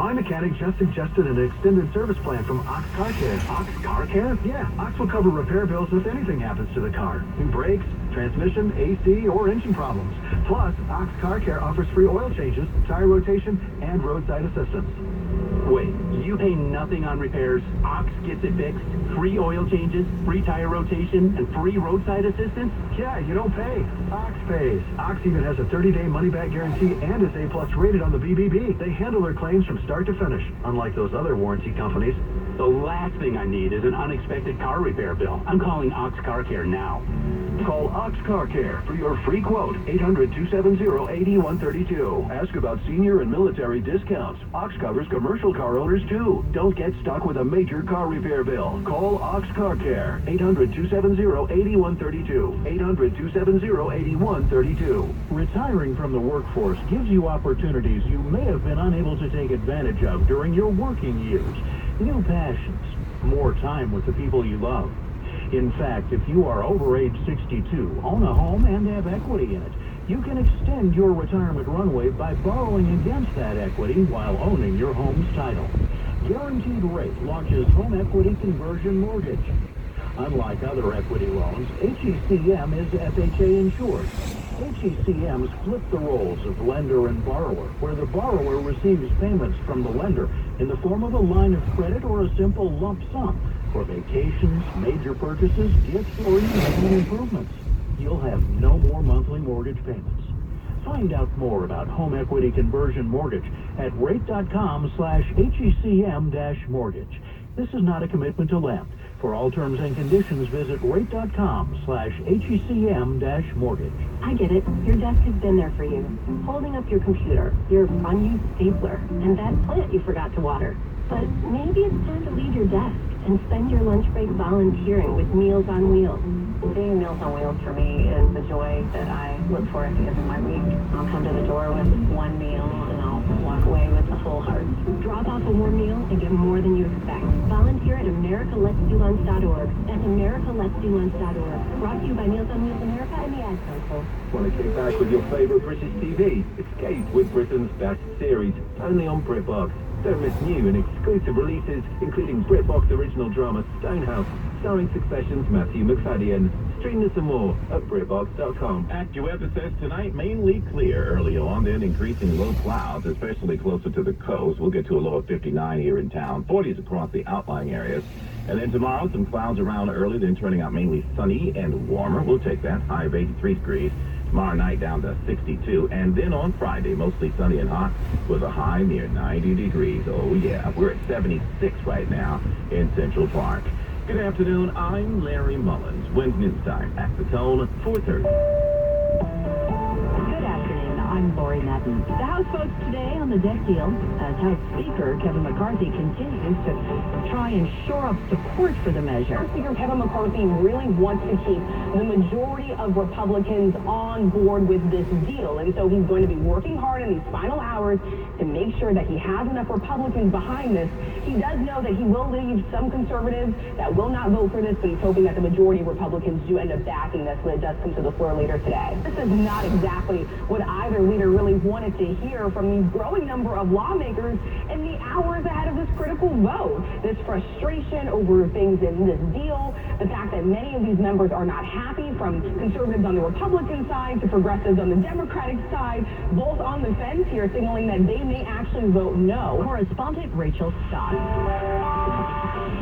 My mechanic just suggested an extended service plan from Ox Car Care. Ox Car Care? Yeah, Ox will cover repair bills if anything happens to the car. New brakes, transmission, AC, or engine problems. Plus, Ox Car Care offers free oil changes, tire rotation, and roadside assistance. Wait, you pay nothing on repairs? Ox gets it fixed? Free oil changes, free tire rotation, and free roadside assistance? Yeah, you don't pay. Ox pays. Ox even has a 30-day money-back guarantee and is A-plus rated on the BBB. They handle their claims from start to finish, unlike those other warranty companies. The last thing I need is an unexpected car repair bill. I'm calling Ox Car Care now. Call Ox Car Care for your free quote, 800-270-8132. Ask about senior and military discounts. Ox covers commercial car owners, too. Don't get stuck with a major car repair bill. Call Ox Car Care, 800-270-8132. 800-270-8132. Retiring from the workforce gives you opportunities you may have been unable to take advantage of during your working years. New passions, more time with the people you love. In fact, if you are over age 62, own a home, and have equity in it, you can extend your retirement runway by borrowing against that equity while owning your home's title. Guaranteed Rate launches home equity conversion mortgage. Unlike other equity loans, HECM is FHA insured. HECM split the roles of lender and borrower, where the borrower receives payments from the lender in the form of a line of credit or a simple lump sum for vacations, major purchases, gifts, or even home improvements. You'll have no more monthly mortgage payments. Find out more about home equity conversion mortgage at rate.com/HECM-mortgage. This is not a commitment to lend. For all terms and conditions, visit rate.com/HECM-mortgage. I get it. Your desk has been there for you. Holding up your computer, your unused stapler, and that plant you forgot to water. But maybe it's time to leave your desk and spend your lunch break volunteering with Meals on Wheels. Being Meals on Wheels for me is the joy that I look for at the end of my week. I'll come to the door with one meal and I'll walk away with a full heart. Drop off a warm meal and get more than you expect. Volunteer at AmericaLet'sDoLunch.org. That's AmericaLet'sDoLunch.org. Brought to you by Meals on Wheels America and the Ad Council. Want to kick back with your favorite British TV? Escape with Britain's best series, only on BritBox. Don't miss new and exclusive releases, including BritBox original drama Stonehouse, starring Succession's Matthew McFadden. Stream this and more at BritBox.com. AccuWeather says tonight mainly clear early on, then increasing low clouds, especially closer to the coast. We'll get to a low of 59 here in town, 40s across the outlying areas. And then tomorrow, some clouds around early, then turning out mainly sunny and warmer. We'll take that, high of 83 degrees. Tomorrow night down to 62, and then on Friday, mostly sunny and hot, with a high near 90 degrees. Oh yeah, we're at 76 right now in Central Park. Good afternoon, I'm Larry Mullins. When's news time? At the tone, 4:30. Good afternoon, I'm Lori Madden. The House votes today on the debt deal as House Speaker Kevin McCarthy continues to try and shore up support for the measure. Speaker Kevin McCarthy really wants to keep the majority of Republicans on board with this deal, and so he's going to be working hard in these final hours to make sure that he has enough Republicans behind this. He does know that he will leave some conservatives that will not vote for this, but he's hoping that the majority of Republicans do end up backing this when it does come to the floor later today. This is not exactly what either leader really wanted to hear from the growing number of lawmakers in the hours ahead of this critical vote. This frustration over things in this deal, the fact that many of these members are not happy, from conservatives on the Republican side to progressives on the Democratic side, both on the fence here, signaling that they may actually vote no. Correspondent Rachel Scott.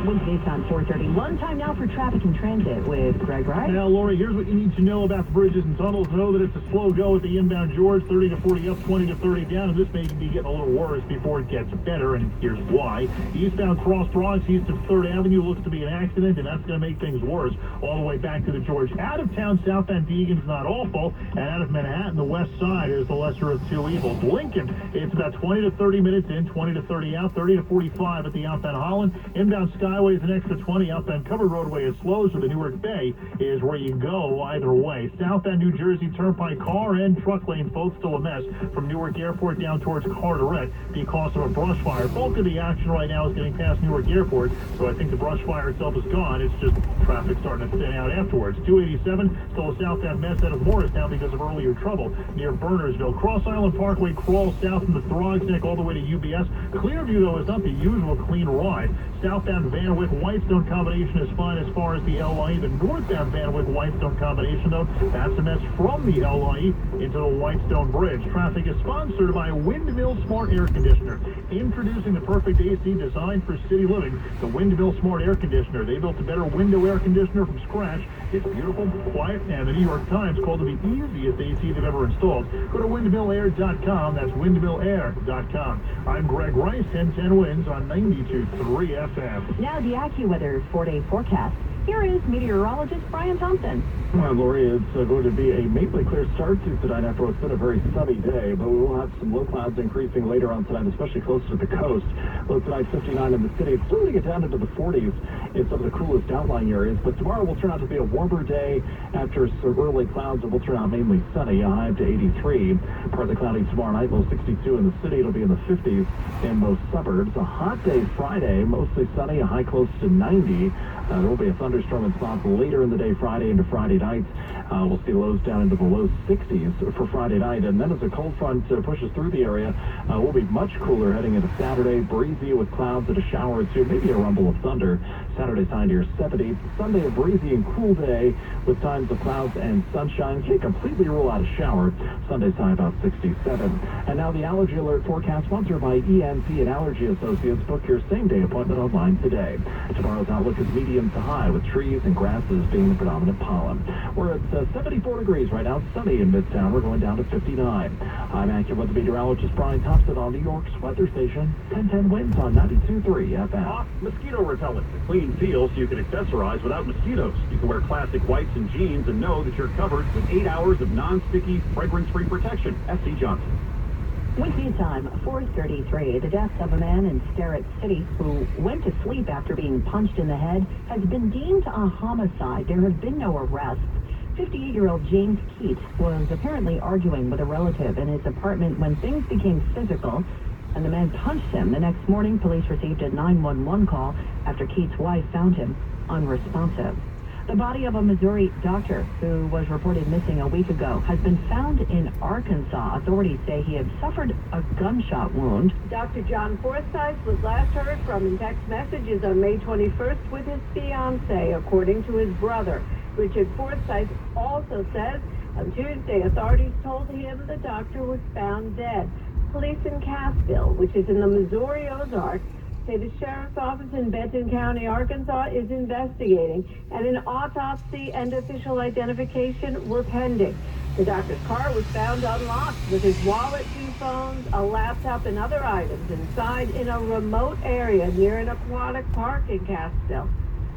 Wednesday's on 4:31. Time now for traffic and transit with Greg Wright. Now, Lori, here's what you need to know about the bridges and tunnels. Know that it's a slow go at the inbound George, 30 to 40 up, 20 to 30 down, and this may be getting a little worse before it gets better, and here's why. Eastbound Cross Bronx, east of 3rd Avenue, looks to be an accident, and that's going to make things worse all the way back to the George. Out of town, southbound Deegan's not awful, and out of Manhattan, the west side is the lesser of two evils. Lincoln, it's about 20 to 30 minutes in, 20 to 30 out, 30 to 45 at the outbound Holland. Inbound Sky highways an extra 20. Outbound covered roadway is slow, so the Newark Bay is where you go either way. Southbound New Jersey Turnpike car and truck lanes both still a mess from Newark Airport down towards Carteret because of a brush fire. Bulk of the action right now is getting past Newark Airport, so I think the brush fire itself is gone. It's just traffic starting to thin out afterwards. 287, still a southbound mess out of Morristown because of earlier trouble near Burnersville. Cross Island Parkway crawls south from the Throgs Neck all the way to UBS. Clearview, though, is not the usual clean ride. Southbound Van Wyck Whitestone combination is fine as far as the LIE. The northbound Van Wyck Whitestone combination, though, that's a mess from the LIE into the Whitestone Bridge. Traffic is sponsored by Windmill Smart Air Conditioner. Introducing the perfect AC designed for city living, the Windmill Smart Air Conditioner. They built a better window air conditioner from scratch. It's beautiful, quiet, and the New York Times called it the easiest AC they've ever installed. Go to windmillair.com. That's windmillair.com. I'm Greg Rice, 1010 Winds on 92.3 FM. Now the AccuWeather 4-day forecast. Here is meteorologist Brian Thompson. Well, Lori, it's going to be a mainly clear start to tonight after what's been a very sunny day, but we will have some low clouds increasing later on tonight, especially closer to the coast. Low tonight, 59 in the city. It's still going to get down into the 40s in some of the coolest outlying areas, but tomorrow will turn out to be a warmer day after some early clouds. It will turn out mainly sunny, a high up to 83. Partly cloudy tomorrow night, low 62 in the city. It'll be in the 50s in most suburbs. A hot day Friday, mostly sunny, a high close to 90. There will be a thunderstorm in spots later in the day Friday into Friday night. We'll see lows down into the low 60s for Friday night. And then as a cold front pushes through the area, we'll be much cooler heading into Saturday. Breezy with clouds and a shower or two, maybe a rumble of thunder. Saturday's high near 70. Sunday, a breezy and cool day with times of clouds and sunshine. Can't completely rule out a shower. Sunday's high about 67. And now the allergy alert forecast sponsored by Ymca and Allergy Associates. Book your same-day appointment online today. Tomorrow's outlook is medium to high with trees and grasses being the predominant pollen. We're at 74 degrees right now, sunny in Midtown. We're going down to 59. I'm AccuWeather meteorologist Brian Thompson on New York's weather station, 1010 Winds on 92.3 FM. Mosquito repellent, a clean feel so you can accessorize without mosquitoes. You can wear classic whites and jeans and know that you're covered with 8 hours of non-sticky, fragrance-free protection. S.C. Johnson. Weekday time, 4:33. The death of a man in Sterrett City who went to sleep after being punched in the head has been deemed a homicide. There have been no arrests. 58-year-old James Keats was apparently arguing with a relative in his apartment when things became physical, and the man punched him. The next morning, police received a 911 call after Keats' wife found him unresponsive. The body of a Missouri doctor who was reported missing a week ago has been found in Arkansas. Authorities say he had suffered a gunshot wound. Dr. John Forsythe was last heard from in text messages on May 21st with his fiancée, according to his brother. Richard Forsythe also says on Tuesday authorities told him the doctor was found dead. Police in Cassville, which is in the Missouri Ozarks, say the sheriff's office in Benton County, Arkansas, is investigating, and an autopsy and official identification were pending. The doctor's car was found unlocked with his wallet, 2 phones, a laptop, and other items inside in a remote area near an aquatic park in Cassville.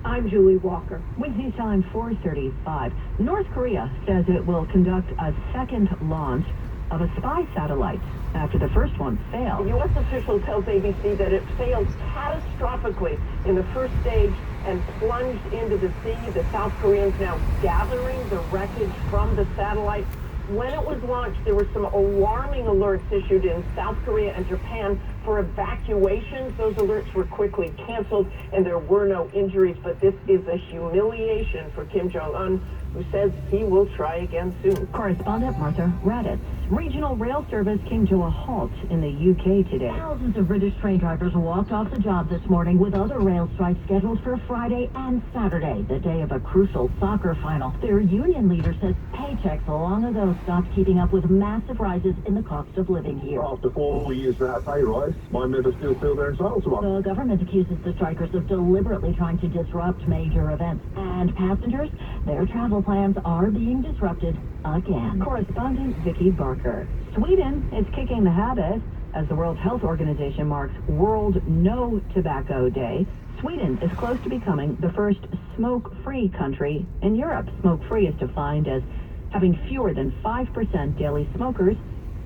I'm Julie Walker. Weekday time, 4:35. North Korea says it will conduct a second launch of a spy satellite after the first one failed. The U.S. official tells ABC that it failed catastrophically in the first stage and plunged into the sea. The South Koreans now gathering the wreckage from the satellite. When it was launched, there were some alarming alerts issued in South Korea and Japan for evacuations. Those alerts were quickly canceled, and there were no injuries. But this is a humiliation for Kim Jong-un, who says he will try again soon. Correspondent Martha Raddatz. Regional rail service came to a halt in the UK today. Thousands of British train drivers walked off the job this morning with other rail strikes scheduled for Friday and Saturday, the day of a crucial soccer final. Their union leader says paychecks long ago stopped keeping up with massive rises in the cost of living here. After 4 years without pay rise, my members still feel they're entitled to one. The government accuses the strikers of deliberately trying to disrupt major events. And passengers, their travel plans are being disrupted again. Correspondent Vicki Barker. Sweden is kicking the habit as the World Health Organization marks World No Tobacco Day. Sweden is close to becoming the first smoke-free country in Europe. Smoke-free is defined as having fewer than 5% daily smokers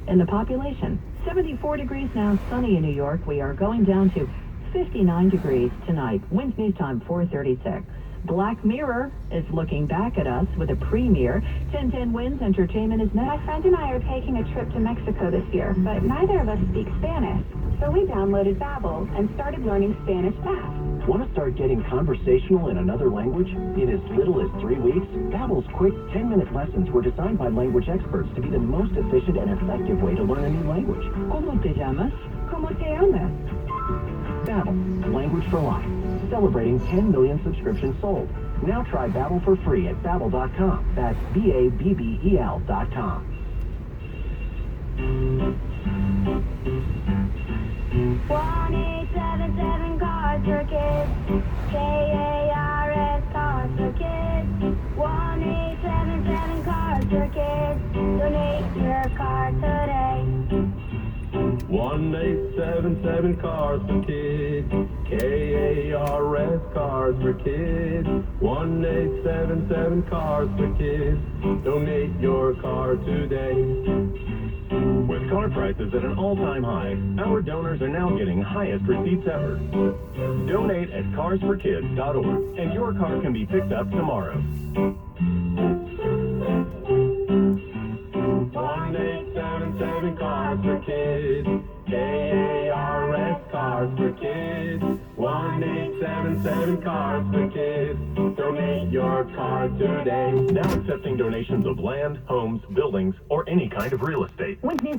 in the population. 74 degrees now, sunny in New York. We are going down to 59 degrees tonight. Winds news time 4:36. Black Mirror is looking back at us with a premiere. 1010 Winds Entertainment is next. My friend and I are taking a trip to Mexico this year, but neither of us speak Spanish. So we downloaded Babbel and started learning Spanish fast. Want to start getting conversational in another language? In as little as 3 weeks, Babbel's quick 10-minute lessons were designed by language experts to be the most efficient and effective way to learn a new language. ¿Cómo te llamas? ¿Cómo te llamas? Babbel, language for life. Celebrating 10 million subscriptions sold. Now try Babbel for free at Babbel.com. That's Babbel.com. 1877 Cars for Kids. KARS Cars for Kids. 1877 Cars for Kids. Donate your car today. 1877 Cars for Kids. KARS Cars for Kids. 1877 Cars for Kids. Donate your car today. With car prices at an all-time high, our donors are now getting highest receipts ever. Donate at carsforkids.org, and your car can be picked up tomorrow. 1877 Cars for Kids. KARS Cars for Kids. 1877 Cars for Kids. Donate your car today. Now accepting donations of land, homes, buildings, or any kind of real estate. Winds news